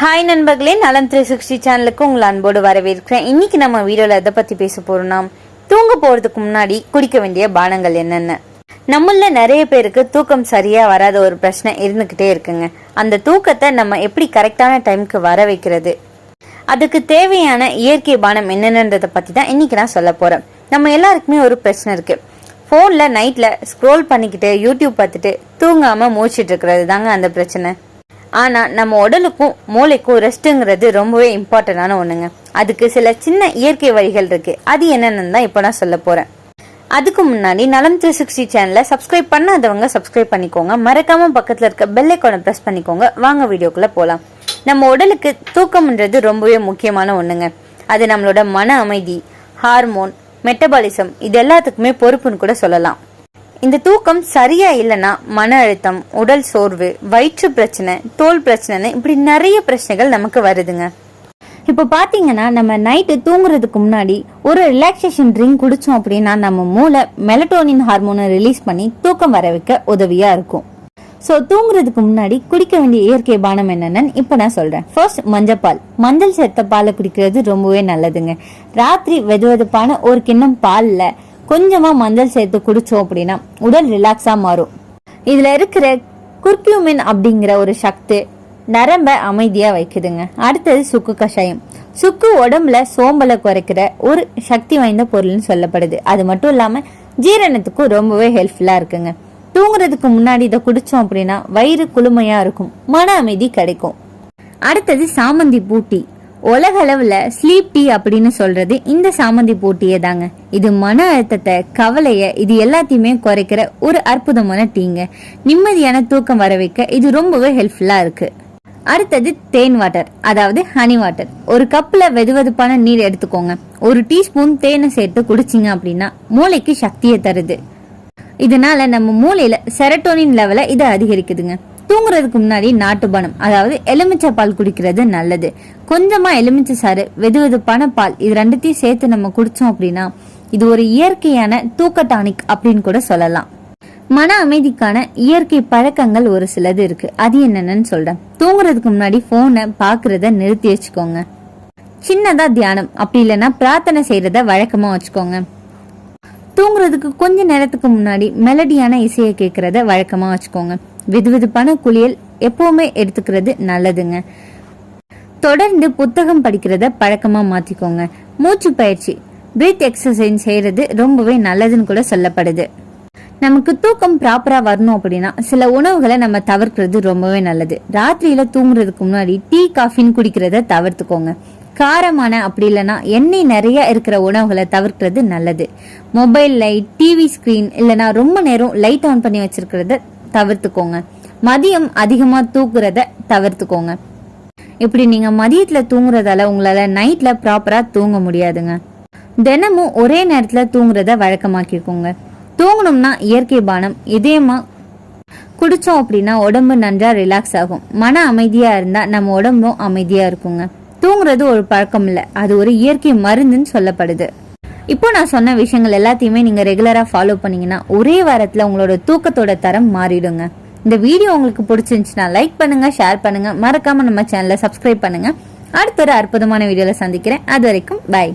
Hi நண்பர்களே, நலம் 360 சேனலுக்கு உங்களை அன்போடு வரவேற்கிறேன். இன்னைக்கு நம்ம வீடியோல எதை பத்தி பேச போறோம்னா, தூங்க போறதுக்கு முன்னாடி குடிக்க வேண்டிய பானங்கள் என்னென்ன. நம்மள நிறைய பேருக்கு தூக்கம் சரியா வராத ஒரு பிரச்சனை இருந்துகிட்டே இருக்குங்க. அந்த தூக்கத்தை நம்ம எப்படி கரெக்டான டைமுக்கு வர வைக்கிறது, அதுக்கு தேவையான இயற்கை பானம் என்னென்னன்றதை பத்தி தான் இன்னைக்கு நான் சொல்ல போறேன். நம்ம எல்லாருக்குமே ஒரு பிரச்சனை இருக்கு. போன்ல நைட்ல ஸ்க்ரோல் பண்ணிக்கிட்டு யூடியூப் பார்த்துட்டு தூங்காம மூச்சிட்டு இருக்கிறது தாங்க அந்த பிரச்சனை. ஆனா நம்ம உடலுக்கும் மூளைக்கும் ரெஸ்ட்ங்கிறது ரொம்பவே இம்பார்ட்டன்டான ஒண்ணுங்க. அதுக்கு சில சின்ன இயற்கை வழிகள் இருக்கு. அது என்னன்னு தான் இப்போ நான் சொல்ல போறேன். அதுக்கு முன்னாடி நலம் 360 சேனலை சப்ஸ்கிரைப் பண்ணாதவங்க சப்ஸ்கிரைப் பண்ணிக்கோங்க. மறக்காம பக்கத்துல இருக்க பெல் ஐகானை பிரஸ் பண்ணிக்கோங்க. வாங்க வீடியோக்குள்ள போலாம். நம்ம உடலுக்கு தூக்கம்ன்றது ரொம்பவே முக்கியமான ஒண்ணுங்க. அது நம்மளோட மன அமைதி, ஹார்மோன், மெட்டபாலிசம் இது எல்லாத்துக்குமே பொறுப்புன்னு கூட சொல்லலாம். இந்த தூக்கம் சரியா இல்லைன்னா மன அழுத்தம், உடல் சோர்வு, வயிற்று பிரச்சனை, தோல் பிரச்சனைன்னு இப்படி நிறைய பிரச்சனைகள் நமக்கு வருதுங்க. இப்போ பாத்தீங்கன்னா நம்ம நைட்டு தூங்குறதுக்கு முன்னாடி ஒரு ரிலாக்ஸேஷன் ட்ரிங்க் குடிச்சோம் அப்படின்னா நம்ம மூளை மெலட்டோனின் ஹார்மோனை ரிலீஸ் பண்ணி தூக்கம் வர வைக்க உதவியா இருக்கும். ஸோ தூங்குறதுக்கு முன்னாடி குடிக்க வேண்டிய இயற்கை பானம் என்னன்னு இப்போ நான் சொல்றேன். ஃபர்ஸ்ட் மஞ்சப்பால். மஞ்சள் சேர்த்த பாலை குடிக்கிறது ரொம்பவே நல்லதுங்க. ராத்திரி வெதுவெதுப்பான ஒரு கிண்ணம் பால்ல கொஞ்சமா மஞ்சள் சேர்த்து குடிச்சோம் அப்படின்னா உடல் ரிலாக்ஸா மாறும். இதுல இருக்கிற குர்க்யூமின் அப்படிங்கிற ஒரு சக்தி நரம்ப அமைதியா வைக்குதுங்க. அடுத்தது சுக்கு கஷாயம். சுக்கு உடம்புல சோம்பலை குறைக்கிற ஒரு சக்தி வாய்ந்த பொருள்னு சொல்லப்படுது. அது மட்டும் இல்லாம ஜீரணத்துக்கும் ரொம்பவே ஹெல்ப்ஃபுல்லா இருக்குங்க. தூங்குறதுக்கு முன்னாடி இதை குடிச்சோம் அப்படின்னா வயிறு குளுமையா இருக்கும், மன அமைதி கிடைக்கும். அடுத்தது சாமந்தி பூ டீ. உலக அளவுல ஸ்லீப் டீ அப்படின்னு சொல்றது இந்த சாமந்தி பூ டீயே தாங்க. இது மன அழுத்தத்தை, கவலைய இது எல்லாத்தையுமே குறைக்கிற ஒரு அற்புதமான டீங்க. நிம்மதியான தூக்கம் வர வைக்க இது ரொம்பவே ஹெல்ப்ஃபுல்லா இருக்கு. அடுத்தது தேன் வாட்டர், அதாவது ஹனி வாட்டர். ஒரு கப்ல வெதுவெதுப்பான நீர் எடுத்துக்கோங்க. ஒரு டீஸ்பூன் தேனை சேர்த்து குடிச்சிங்க அப்படின்னா மூளைக்கு சக்தியை தருது. இதனால நம்ம மூளையில செரட்டோனின் லெவலை இது அதிகரிக்குதுங்க. தூங்குறதுக்கு முன்னாடி நாட்டுப்பானம், அதாவது எலுமிச்சை பால் குடிக்கிறது நல்லது. கொஞ்சமா எலுமிச்சை சாறு, வெதுவெதுப்பான பால் இது ரெண்டுத்தையும் சேர்த்து நம்ம குடிச்சோம் அப்படின்னா இது ஒரு இயற்கையான தூக்க டானிக் அப்படின்னு கூட சொல்லலாம். மன அமைதிக்கான இயற்கை பழக்கங்கள் ஒரு சிலது இருக்கு. அது என்னன்னு சொல்றேன். தூங்குறதுக்கு முன்னாடி போனை பாக்குறத நிறுத்தி வச்சுக்கோங்க. சின்னதா தியானம் அப்படி இல்லைன்னா பிரார்த்தனை செய்யறத வழக்கமா வச்சுக்கோங்க. தூங்குறதுக்கு கொஞ்ச நேரத்துக்கு முன்னாடி மெலடியான இசையை கேட்கறத வழக்கமா வச்சுக்கோங்க. வெதுவெதுப்பான குளியல் எப்பவுமே எடுத்துக்கிறது நல்லதுங்க. தொடர்ந்து புத்தகம் படிக்கிறத பழக்கமா மாத்திக்கோங்க. மூச்சு பயிற்சி, பிரீத் எக்ஸசைஸ் செய்யறது ரொம்பவே நல்லதுன்னு கூட சொல்லப்படுது. நமக்கு தூக்கம் ப்ராப்பரா வரணும் அப்படின்னா சில உணவுகளை நம்ம தவிர்க்கிறது ரொம்பவே நல்லது. ராத்திரியில தூங்குறதுக்கு முன்னாடி டீ, காஃபின்னு குடிக்கிறத தவிர்த்துக்கோங்க. காரமான அப்படி இல்லைன்னா எண்ணெய் நிறைய இருக்கிற உணவுகளை தவிர்க்கிறது நல்லது. மொபைல் லைட், டிவி ஸ்கிரீன் இல்லைன்னா ரொம்ப நேரம் லைட் ஆன் பண்ணி வச்சிருக்கிறத தவிர்த்துக்கோங்க. மதியம் அதிகமா தூங்குறத தவிர்த்துக்கோங்க. இப்படி நீங்க மதியத்துல தூங்குறதால உங்களால நைட்ல ப்ராப்பரா தூங்க முடியாதுங்க. தினமும் ஒரே நேரத்துல தூங்குறத வழக்கமாக்கிக்கோங்க. தூங்கணும்னா இயற்கை பானம் இதயமா குடிச்சோம் அப்படின்னா உடம்பு நன்றா ரிலாக்ஸ் ஆகும். மன அமைதியா இருந்தா நம்ம உடம்பும் அமைதியா இருக்குங்க. தூங்குறது ஒரு பழக்கம் இல்ல, அது ஒரு இயற்கை மருந்துன்னு சொல்லப்படுது. இப்போ நான் சொன்ன விஷயங்கள் எல்லாத்தையுமே நீங்க ரெகுலரா ஃபாலோ பண்ணீங்கன்னா ஒரே வாரத்துல உங்களோட தூக்கத்தோட தரம் மாறிடுங்க. இந்த வீடியோ உங்களுக்கு பிடிச்சிருந்துச்சுன்னா லைக் பண்ணுங்க, ஷேர் பண்ணுங்க, மறக்காம நம்ம சேனலை சப்ஸ்கிரைப் பண்ணுங்க. அடுத்த ஒரு அற்புதமான வீடியோல சந்திக்கிறேன். அது வரைக்கும் பை.